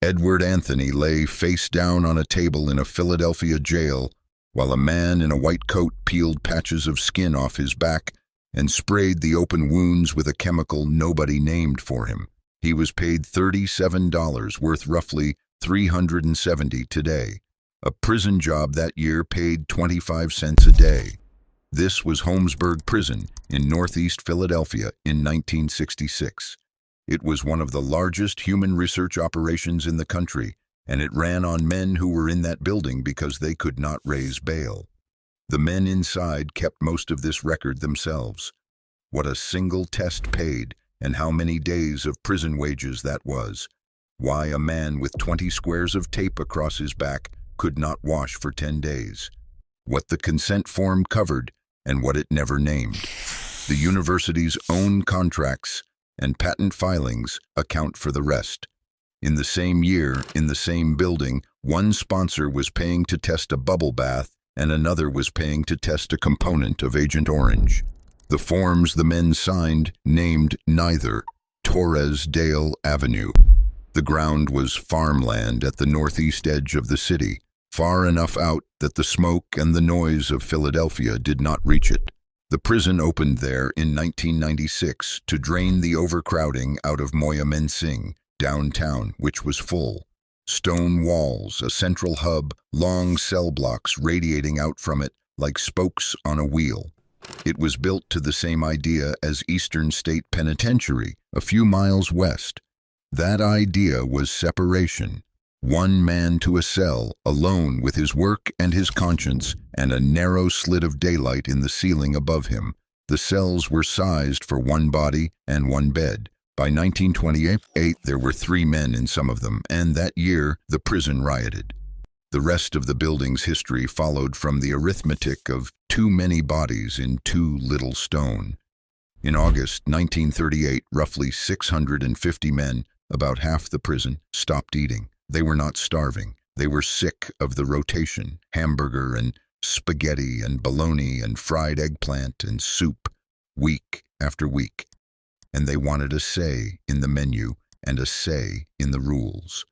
Edward Anthony lay face down on a table in a Philadelphia jail while a man in a white coat peeled patches of skin off his back and sprayed the open wounds with a chemical nobody named for him. He was paid $37, worth roughly $370 today. A prison job that year paid 25 cents a day. This was Holmesburg Prison in northeast Philadelphia in 1966. It was one of the largest human research operations in the country, and it ran on men who were in that building because they could not raise bail. The men inside kept most of this record themselves. What a single test paid, and how many days of prison wages that was. Why a man with 20 squares of tape across his back could not wash for 10 days. What the consent form covered, and what it never named. The university's own contracts and patent filings account for the rest. In the same year, in the same building, one sponsor was paying to test a bubble bath and another was paying to test a component of Agent Orange. The forms the men signed named neither Torresdale Avenue. The ground was farmland at the northeast edge of the city, far enough out that the smoke and the noise of Philadelphia did not reach it. The prison opened there in 1996 to drain the overcrowding out of Moyamensing, downtown, which was full. Stone walls, a central hub, long cell blocks radiating out from it like spokes on a wheel. It was built to the same idea as Eastern State Penitentiary, a few miles west. That idea was separation. One man to a cell, alone with his work and his conscience, and a narrow slit of daylight in the ceiling above him. The cells were sized for one body and one bed. By 1928, there were 3 men in some of them, and that year, the prison rioted. The rest of the building's history followed from the arithmetic of too many bodies in too little stone. In August 1938, roughly 650 men, about half the prison, stopped eating. They were not starving. They were sick of the rotation, hamburger and spaghetti and bologna and fried eggplant and soup, week after week. And they wanted a say in the menu and a say in the rules.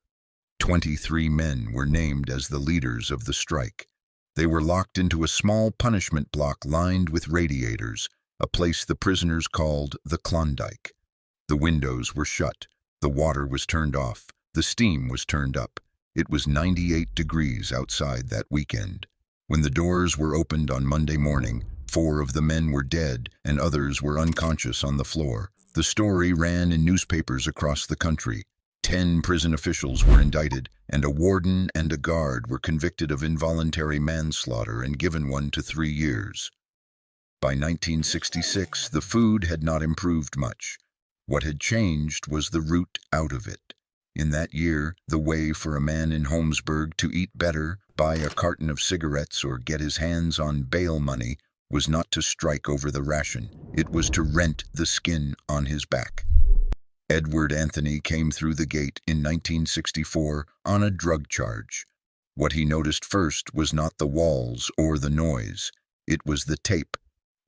23 men were named as the leaders of the strike. They were locked into a small punishment block lined with radiators, a place the prisoners called the Klondike. The windows were shut. The water was turned off. The steam was turned up. It was 98 degrees outside that weekend. When the doors were opened on Monday morning, 4 of the men were dead and others were unconscious on the floor. The story ran in newspapers across the country. 10 prison officials were indicted, and a warden and a guard were convicted of involuntary manslaughter and given 1 to 3 years. By 1966, the food had not improved much. What had changed was the route out of it. In that year, the way for a man in Holmesburg to eat better, buy a carton of cigarettes, or get his hands on bail money was not to strike over the ration. It was to rent the skin on his back. Edward Anthony came through the gate in 1964 on a drug charge. What he noticed first was not the walls or the noise. It was the tape.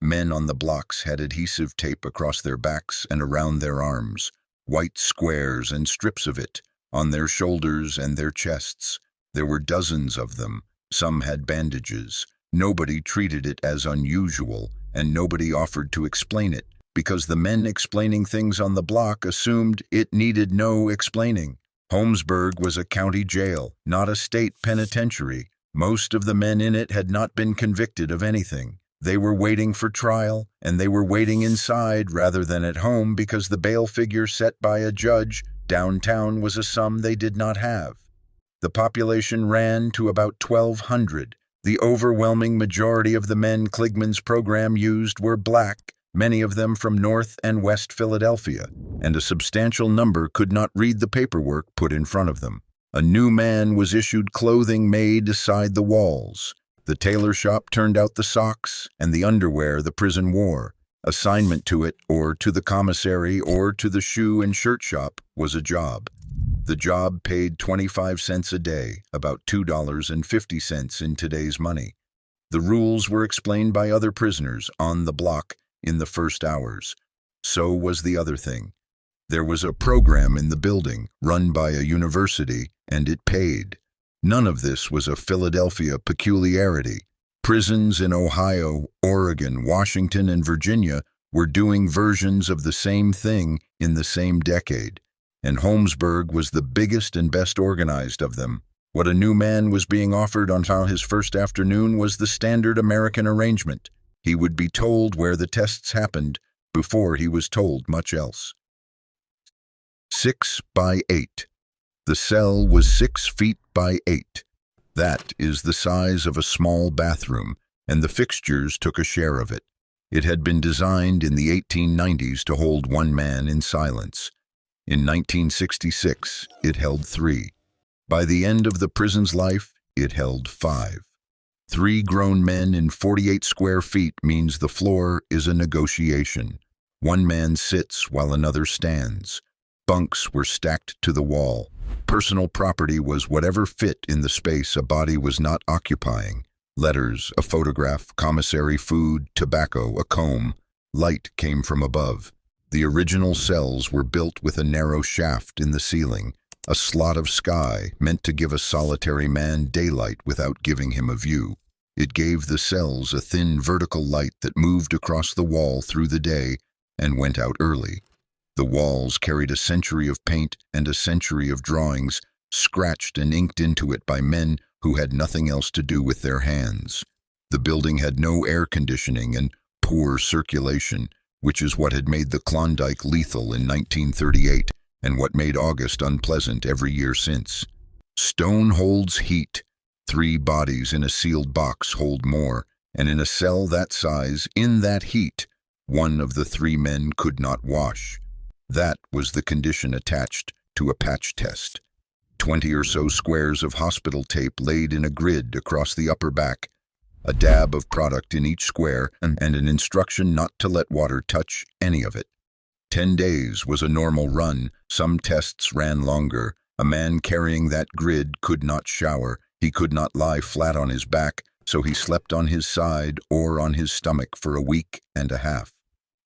Men on the blocks had adhesive tape across their backs and around their arms. White squares and strips of it, on their shoulders and their chests. There were dozens of them. Some had bandages. Nobody treated it as unusual, and nobody offered to explain it, because the men explaining things on the block assumed it needed no explaining. Holmesburg was a county jail, not a state penitentiary. Most of the men in it had not been convicted of anything. They were waiting for trial, and they were waiting inside rather than at home because the bail figure set by a judge downtown was a sum they did not have. The population ran to about 1,200. The overwhelming majority of the men Kligman's program used were black, many of them from North and West Philadelphia, and a substantial number could not read the paperwork put in front of them. A new man was issued clothing made aside the walls. The tailor shop turned out the socks and the underwear the prison wore. Assignment to it, or to the commissary, or to the shoe and shirt shop was a job. The job paid 25 cents a day, about $2.50 in today's money. The rules were explained by other prisoners on the block in the first hours. So was the other thing. There was a program in the building, run by a university, and it paid. None of this was a Philadelphia peculiarity. Prisons in Ohio, Oregon, Washington, and Virginia were doing versions of the same thing in the same decade, and Holmesburg was the biggest and best organized of them. What a new man was being offered on his first afternoon was the standard American arrangement. He would be told where the tests happened before he was told much else. 6 by 8. The cell was 6 feet by 8. That is the size of a small bathroom, and the fixtures took a share of it. It had been designed in the 1890s to hold one man in silence. In 1966, it held 3. By the end of the prison's life, it held 5. 3 grown men in 48 square feet means the floor is a negotiation. One man sits while another stands. Bunks were stacked to the wall. Personal property was whatever fit in the space a body was not occupying. Letters, a photograph, commissary, food, tobacco, a comb. Light came from above. The original cells were built with a narrow shaft in the ceiling, a slot of sky meant to give a solitary man daylight without giving him a view. It gave the cells a thin vertical light that moved across the wall through the day and went out early. The walls carried a century of paint and a century of drawings, scratched and inked into it by men who had nothing else to do with their hands. The building had no air conditioning and poor circulation, which is what had made the Klondike lethal in 1938 and what made August unpleasant every year since. Stone holds heat. 3 bodies in a sealed box hold more, and in a cell that size, in that heat, one of the 3 men could not wash. That was the condition attached to a patch test. 20 or so squares of hospital tape laid in a grid across the upper back, a dab of product in each square, and an instruction not to let water touch any of it. 10 days was a normal run. Some tests ran longer. A man carrying that grid could not shower. He could not lie flat on his back, so he slept on his side or on his stomach for a week and a half.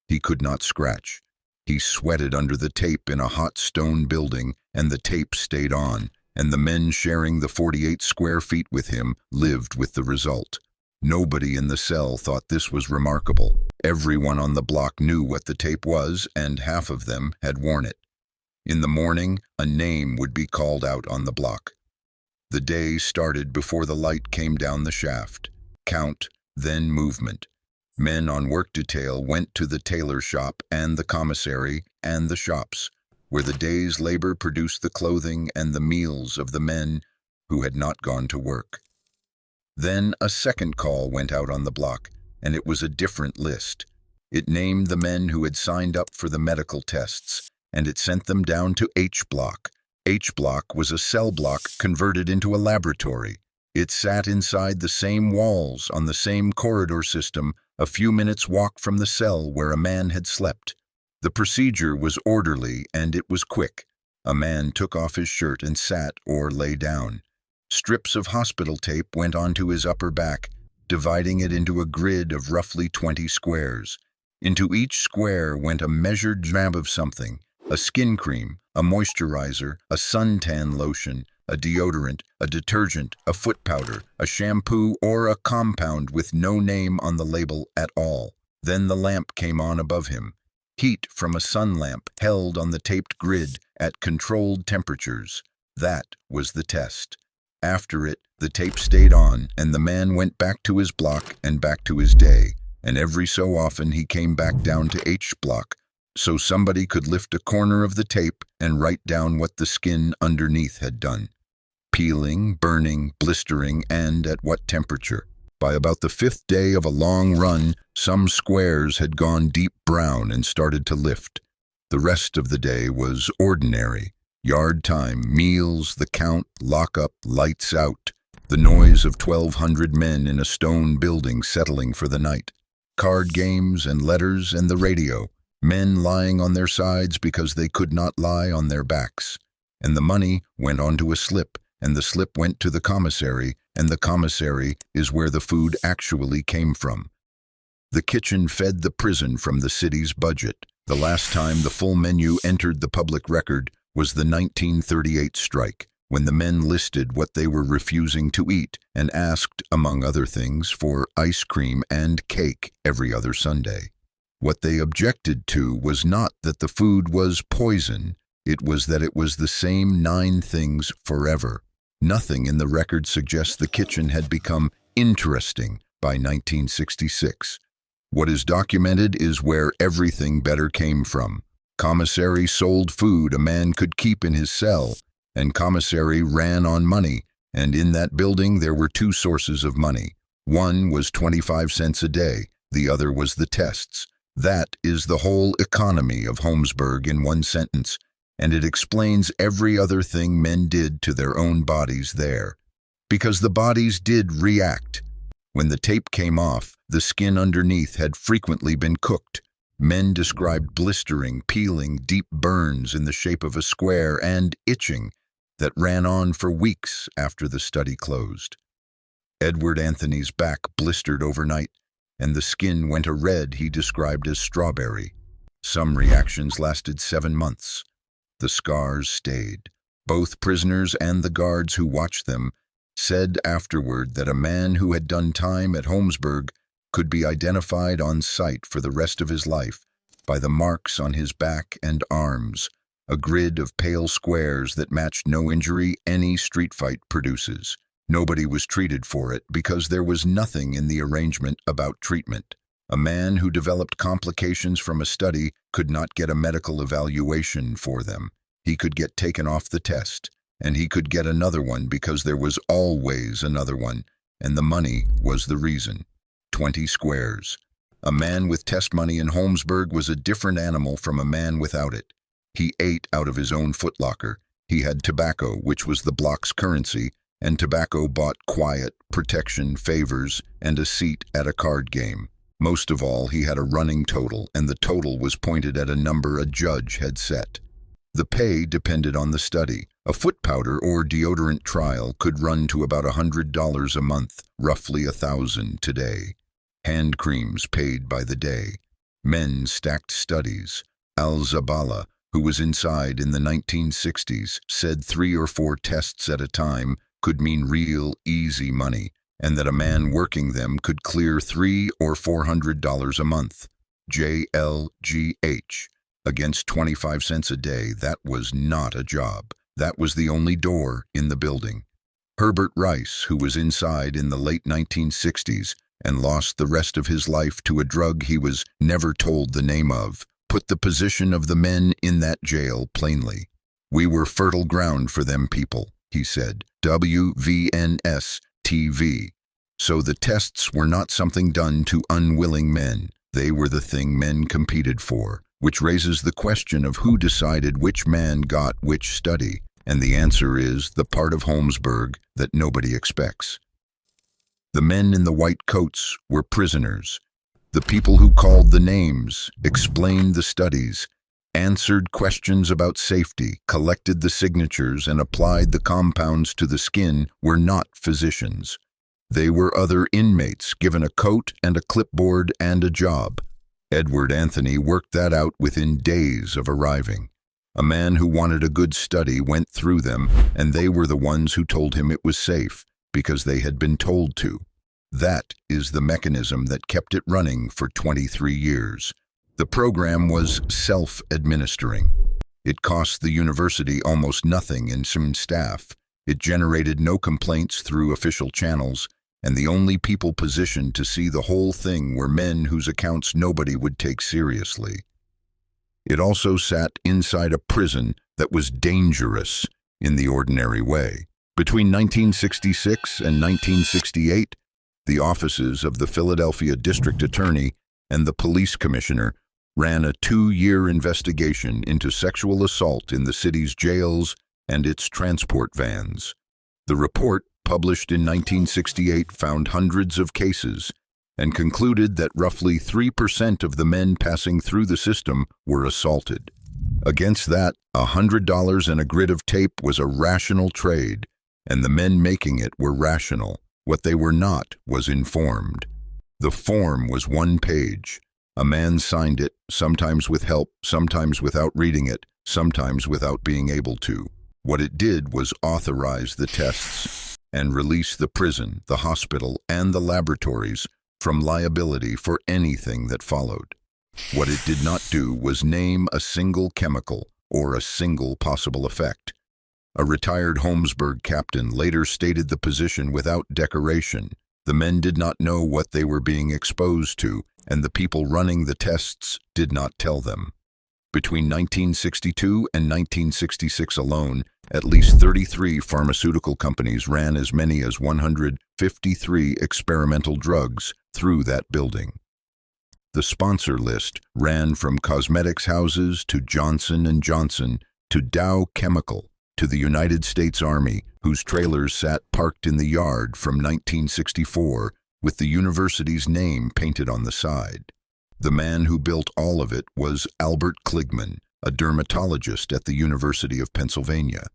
He could not scratch. He sweated under the tape in a hot stone building, and the tape stayed on, and the men sharing the 48 square feet with him lived with the result. Nobody in the cell thought this was remarkable. Everyone on the block knew what the tape was, and half of them had worn it. In the morning, a name would be called out on the block. The day started before the light came down the shaft. Count, then movement. Men on work detail went to the tailor shop and the commissary and the shops, where the day's labor produced the clothing and the meals of the men who had not gone to work. Then a second call went out on the block, and it was a different list. It named the men who had signed up for the medical tests, and it sent them down to H block. H block was a cell block converted into a laboratory. It sat inside the same walls on the same corridor system, a few minutes' walk from the cell where a man had slept. The procedure was orderly and it was quick. A man took off his shirt and sat or lay down. Strips of hospital tape went onto his upper back, dividing it into a grid of roughly 20 squares. Into each square went a measured dab of something: a skin cream, a moisturizer, a suntan lotion, a deodorant, a detergent, a foot powder, a shampoo, or a compound with no name on the label at all. Then the lamp came on above him. Heat from a sun lamp held on the taped grid at controlled temperatures. That was the test. After it, the tape stayed on, and the man went back to his block and back to his day, and every so often he came back down to H block, so somebody could lift a corner of the tape and write down what the skin underneath had done. Peeling, burning, blistering, and at what temperature. By about the 5th day of a long run, some squares had gone deep brown and started to lift. The rest of the day was ordinary. Yard time, meals, the count, lockup, lights out, the noise of 1,200 men in a stone building settling for the night, card games and letters and the radio, men lying on their sides because they could not lie on their backs. And the money went onto a slip, and the slip went to the commissary, and the commissary is where the food actually came from. The kitchen fed the prison from the city's budget. The last time the full menu entered the public record was the 1938 strike, when the men listed what they were refusing to eat and asked, among other things, for ice cream and cake every other Sunday. What they objected to was not that the food was poison, it was that it was the same 9 things forever. Nothing in the record suggests the kitchen had become interesting by 1966. What is documented is where everything better came from. Commissary sold food a man could keep in his cell, and commissary ran on money, and in that building there were 2 sources of money. One was 25 cents a day, the other was the tests. That is the whole economy of Holmesburg in one sentence, and it explains every other thing men did to their own bodies there. Because the bodies did react. When the tape came off, the skin underneath had frequently been cooked. Men described blistering, peeling, deep burns in the shape of a square and itching that ran on for weeks after the study closed. Edward Anthony's back blistered overnight, and the skin went a red he described as strawberry. Some reactions lasted 7 months. The scars stayed. Both prisoners and the guards who watched them said afterward that a man who had done time at Holmesburg could be identified on sight for the rest of his life by the marks on his back and arms, a grid of pale squares that matched no injury any street fight produces. Nobody was treated for it because there was nothing in the arrangement about treatment. A man who developed complications from a study could not get a medical evaluation for them. He could get taken off the test, and he could get another one because there was always another one, and the money was the reason. 20 squares. A man with test money in Holmesburg was a different animal from a man without it. He ate out of his own footlocker. He had tobacco, which was the block's currency, and tobacco bought quiet, protection, favors, and a seat at a card game. Most of all, he had a running total, and the total was pointed at a number a judge had set. The pay depended on the study. A foot powder or deodorant trial could run to about $100 a month, roughly $1,000 today. Hand creams paid by the day. Men stacked studies. Al-Zabala, who was inside in the 1960s, said 3 or 4 tests at a time could mean real, easy money, and that a man working them could clear $300 or $400 a month. JLGH. Against 25 cents a day, that was not a job. That was the only door in the building. Herbert Rice, who was inside in the late 1960s and lost the rest of his life to a drug he was never told the name of, put the position of the men in that jail plainly. "We were fertile ground for them people," he said. WVNS-TV. So the tests were not something done to unwilling men. They were the thing men competed for, which raises the question of who decided which man got which study, and the answer is the part of Holmesburg that nobody expects. The men in the white coats were prisoners. The people who called the names, explained the studies, answered questions about safety, collected the signatures, and applied the compounds to the skin were not physicians. They were other inmates given a coat and a clipboard and a job. Edward Anthony worked that out within days of arriving. A man who wanted a good study went through them, and they were the ones who told him it was safe, because they had been told to. That is the mechanism that kept it running for 23 years. The program was self-administering. It cost the university almost nothing in some staff. It generated no complaints through official channels, and the only people positioned to see the whole thing were men whose accounts nobody would take seriously. It also sat inside a prison that was dangerous in the ordinary way. Between 1966 and 1968, the offices of the Philadelphia District Attorney and the Police Commissioner ran a 2-year investigation into sexual assault in the city's jails and its transport vans. The report, published in 1968, found hundreds of cases and concluded that roughly 3% of the men passing through the system were assaulted. Against that, $100 and a grid of tape was a rational trade, and the men making it were rational. What they were not was informed. The form was 1 page. A man signed it, sometimes with help, sometimes without reading it, sometimes without being able to. What it did was authorize the tests and release the prison, the hospital, and the laboratories from liability for anything that followed. What it did not do was name a single chemical or a single possible effect. A retired Holmesburg captain later stated the position without decoration. The men did not know what they were being exposed to, and the people running the tests did not tell them. Between 1962 and 1966 alone, at least 33 pharmaceutical companies ran as many as 153 experimental drugs through that building. The sponsor list ran from cosmetics houses to Johnson & Johnson to Dow Chemical to the United States Army, whose trailers sat parked in the yard from 1964 with the university's name painted on the side. The man who built all of it was Albert Kligman, a dermatologist at the University of Pennsylvania.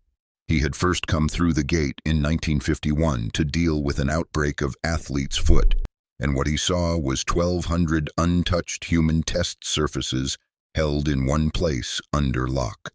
He had first come through the gate in 1951 to deal with an outbreak of athlete's foot, and what he saw was 1,200 untouched human test surfaces held in one place under lock.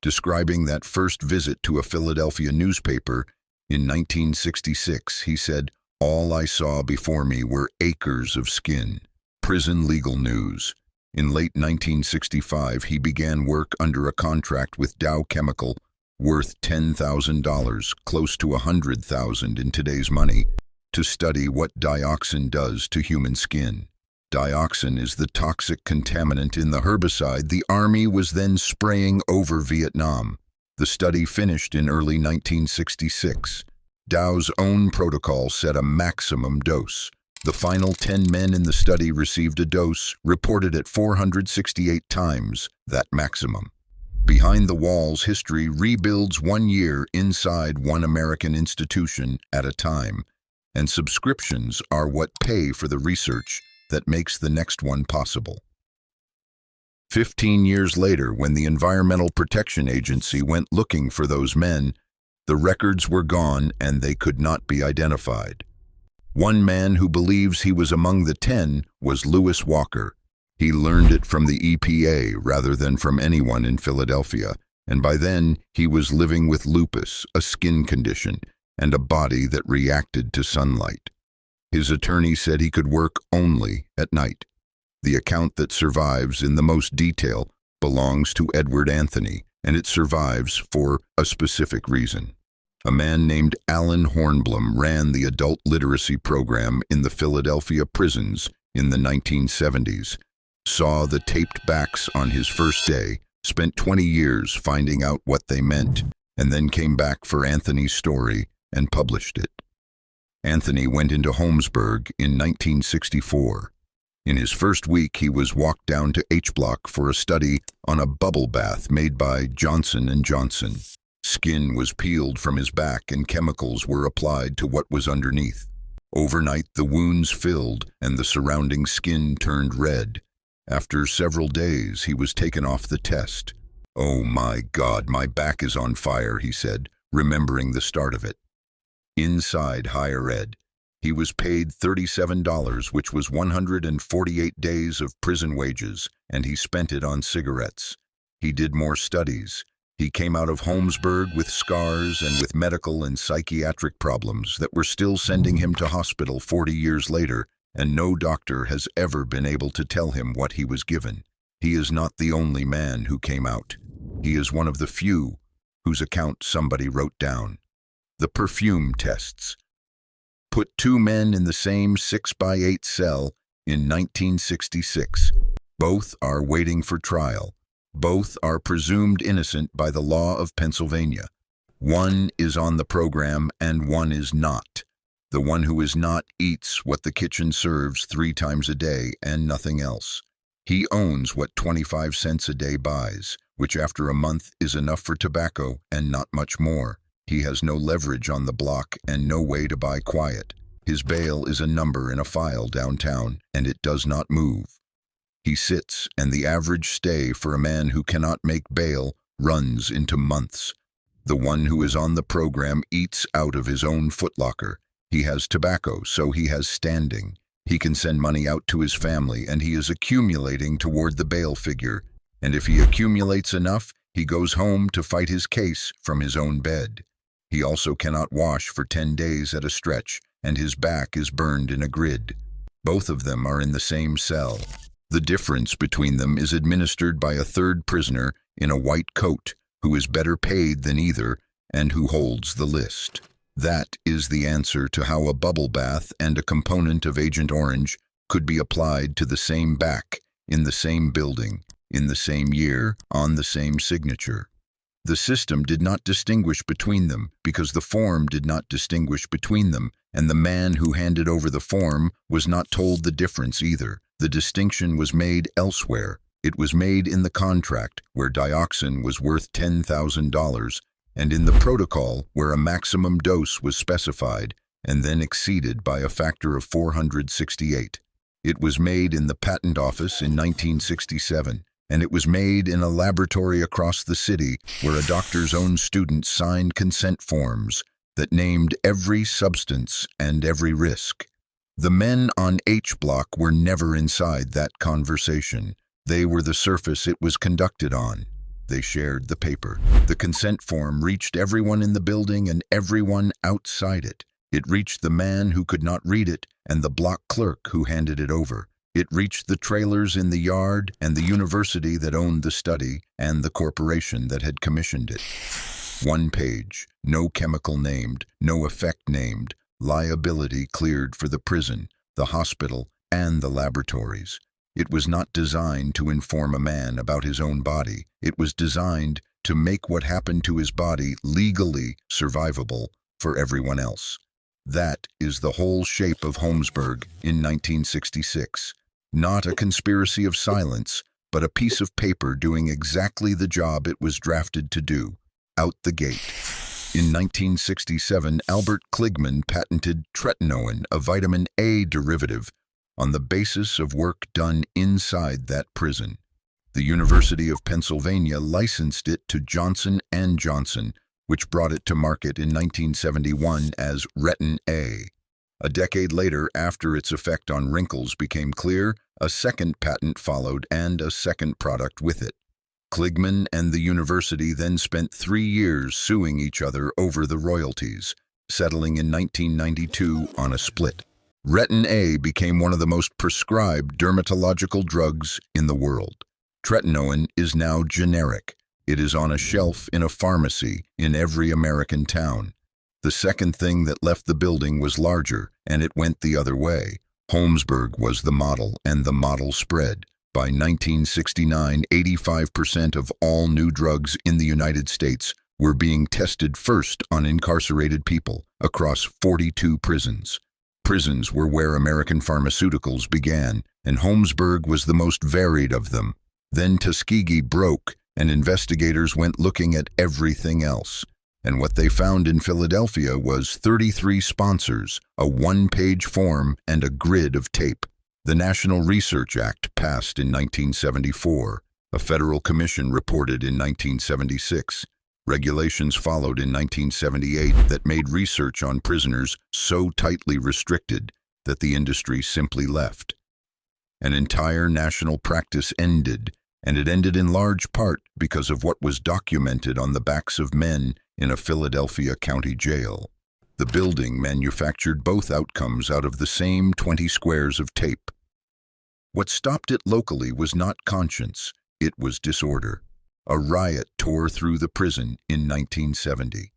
Describing that first visit to a Philadelphia newspaper in 1966, he said, "All I saw before me were acres of skin." Prison Legal News. In late 1965, he began work under a contract with Dow Chemical worth $10,000, close to $100,000 in today's money, to study what dioxin does to human skin. Dioxin is the toxic contaminant in the herbicide the Army was then spraying over Vietnam. The study finished in early 1966. Dow's own protocol set a maximum dose. The final 10 men in the study received a dose reported at 468 times that maximum. Behind the Walls history rebuilds 1 year inside one American institution at a time, and subscriptions are what pay for the research that makes the next one possible. 15 years later, when the Environmental Protection Agency went looking for those men, the records were gone and they could not be identified. One man who believes he was among the 10 was Lewis Walker. He learned it from the EPA rather than from anyone in Philadelphia, and by then he was living with lupus, a skin condition, and a body that reacted to sunlight. His attorney said he could work only at night. The account that survives in the most detail belongs to Edward Anthony, and it survives for a specific reason. A man named Alan Hornblum ran the adult literacy program in the Philadelphia prisons in the 1970s, saw the taped backs on his first day, spent 20 years finding out what they meant, and then came back for Anthony's story and published it. Anthony went into Holmesburg in 1964. In his first week, he was walked down to H Block for a study on a bubble bath made by Johnson & Johnson. Skin was peeled from his back and chemicals were applied to what was underneath. Overnight, the wounds filled and the surrounding skin turned red. After several days, he was taken off the test. "Oh my God, my back is on fire," he said, remembering the start of it. Inside higher ed, he was paid $37, which was 148 days of prison wages, and he spent it on cigarettes. He did more studies. He came out of Holmesburg with scars and with medical and psychiatric problems that were still sending him to hospital 40 years later, and no doctor has ever been able to tell him what he was given. He is not the only man who came out. He is one of the few whose account somebody wrote down. The perfume tests. Put 2 men in the same 6x8 cell in 1966. Both are waiting for trial. Both are presumed innocent by the law of Pennsylvania. One is on the program and one is not. The one who is not eats what the kitchen serves 3 times a day and nothing else. He owns what 25 cents a day buys, which after a month is enough for tobacco and not much more. He has no leverage on the block and no way to buy quiet. His bail is a number in a file downtown, and it does not move. He sits, and the average stay for a man who cannot make bail runs into months. The one who is on the program eats out of his own footlocker. He has tobacco, so he has standing. He can send money out to his family, and he is accumulating toward the bail figure. And if he accumulates enough, he goes home to fight his case from his own bed. He also cannot wash for 10 days at a stretch, and his back is burned in a grid. Both of them are in the same cell. The difference between them is administered by a third prisoner in a white coat, who is better paid than either and who holds the list. That is the answer to how a bubble bath and a component of Agent Orange could be applied to the same back, in the same building, in the same year, on the same signature. The system did not distinguish between them because the form did not distinguish between them, and the man who handed over the form was not told the difference either. The distinction was made elsewhere. It was made in the contract, where dioxin was worth $10,000, and in the protocol, where a maximum dose was specified and then exceeded by a factor of 468. It was made in the Patent Office in 1967, and it was made in a laboratory across the city where a doctor's own students signed consent forms that named every substance and every risk. The men on H Block were never inside that conversation. They were the surface it was conducted on. They shared the paper. The consent form reached everyone in the building and everyone outside it. It reached the man who could not read it and the block clerk who handed it over. It reached the trailers in the yard and the university that owned the study and the corporation that had commissioned it. One page, no chemical named, no effect named, liability cleared for the prison, the hospital, and the laboratories. It was not designed to inform a man about his own body. It was designed to make what happened to his body legally survivable for everyone else. That is the whole shape of Holmesburg in 1966. Not a conspiracy of silence, but a piece of paper doing exactly the job it was drafted to do, out the gate. In 1967, Albert Kligman patented tretinoin, a vitamin A derivative, on the basis of work done inside that prison. The University of Pennsylvania licensed it to Johnson & Johnson, which brought it to market in 1971 as Retin A. A decade later, after its effect on wrinkles became clear, a second patent followed and a second product with it. Kligman and the university then spent 3 years suing each other over the royalties, settling in 1992 on a split. Retin A became one of the most prescribed dermatological drugs in the world. Tretinoin is now generic. It is on a shelf in a pharmacy in every American town. The second thing that left the building was larger, and it went the other way. Holmesburg was the model, and the model spread. By 1969, 85% of all new drugs in the United States were being tested first on incarcerated people across 42 prisons. Prisons were where American pharmaceuticals began, and Holmesburg was the most varied of them. Then Tuskegee broke, and investigators went looking at everything else. And what they found in Philadelphia was 33 sponsors, a one-page form, and a grid of tape. The National Research Act passed in 1974. A federal commission reported in 1976. Regulations followed in 1978 that made research on prisoners so tightly restricted that the industry simply left. An entire national practice ended, and it ended in large part because of what was documented on the backs of men in a Philadelphia county jail. The building manufactured both outcomes out of the same 20 squares of tape. What stopped it locally was not conscience, it was disorder. A riot tore through the prison in 1970.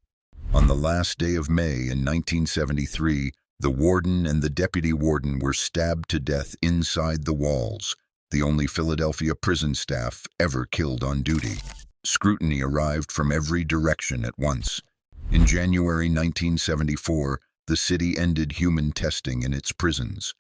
On the last day of May in 1973, the warden and the deputy warden were stabbed to death inside the walls, the only Philadelphia prison staff ever killed on duty. Scrutiny arrived from every direction at once. In January 1974, the city ended human testing in its prisons.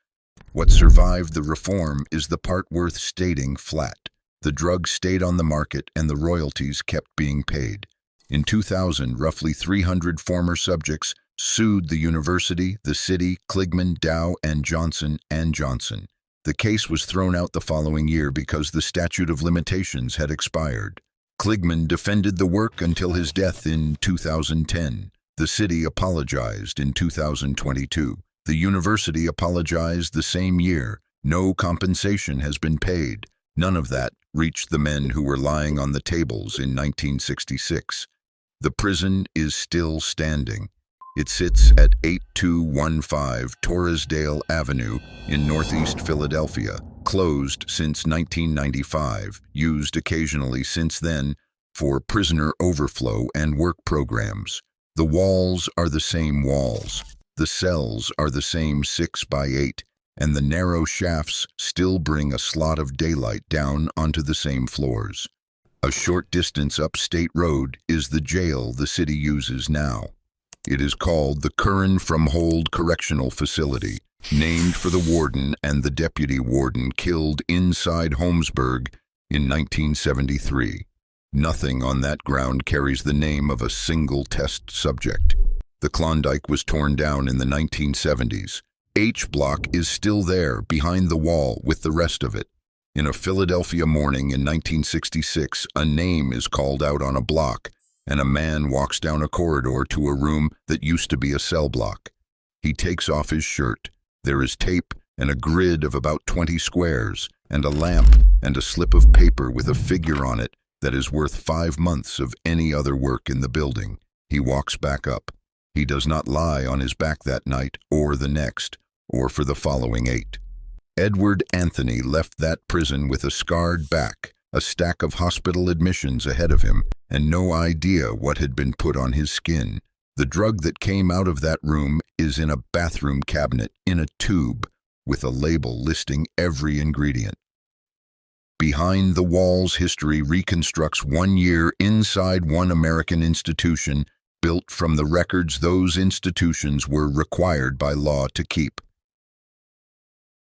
What survived the reform is the part worth stating flat. The drug stayed on the market and the royalties kept being paid. In 2000, roughly 300 former subjects sued the university, the city, Kligman, Dow, and Johnson & Johnson. The case was thrown out the following year because the statute of limitations had expired. Kligman defended the work until his death in 2010. The city apologized in 2022. The university apologized the same year. No compensation has been paid. None of that reached the men who were lying on the tables in 1966. The prison is still standing. It sits at 8215 Torresdale Avenue in northeast Philadelphia, closed since 1995, used occasionally since then for prisoner overflow and work programs. The walls are the same walls. The cells are the same 6 by 8, and the narrow shafts still bring a slot of daylight down onto the same floors. A short distance up State Road is the jail the city uses now. It is called the Curran from Hold Correctional Facility, named for the warden and the deputy warden killed inside Holmesburg in 1973. Nothing on that ground carries the name of a single test subject. The Klondike was torn down in the 1970s. H Block is still there, behind the wall, with the rest of it. In a Philadelphia morning in 1966, a name is called out on a block, and a man walks down a corridor to a room that used to be a cell block. He takes off his shirt. There is tape and a grid of about 20 squares, and a lamp and a slip of paper with a figure on it that is worth 5 months of any other work in the building. He walks back up. He does not lie on his back that night, or the next, or for the following 8. Edward Anthony left that prison with a scarred back, a stack of hospital admissions ahead of him, and no idea what had been put on his skin. The drug that came out of that room is in a bathroom cabinet in a tube, with a label listing every ingredient. Behind the Walls history reconstructs 1 year inside one American institution built from the records those institutions were required by law to keep.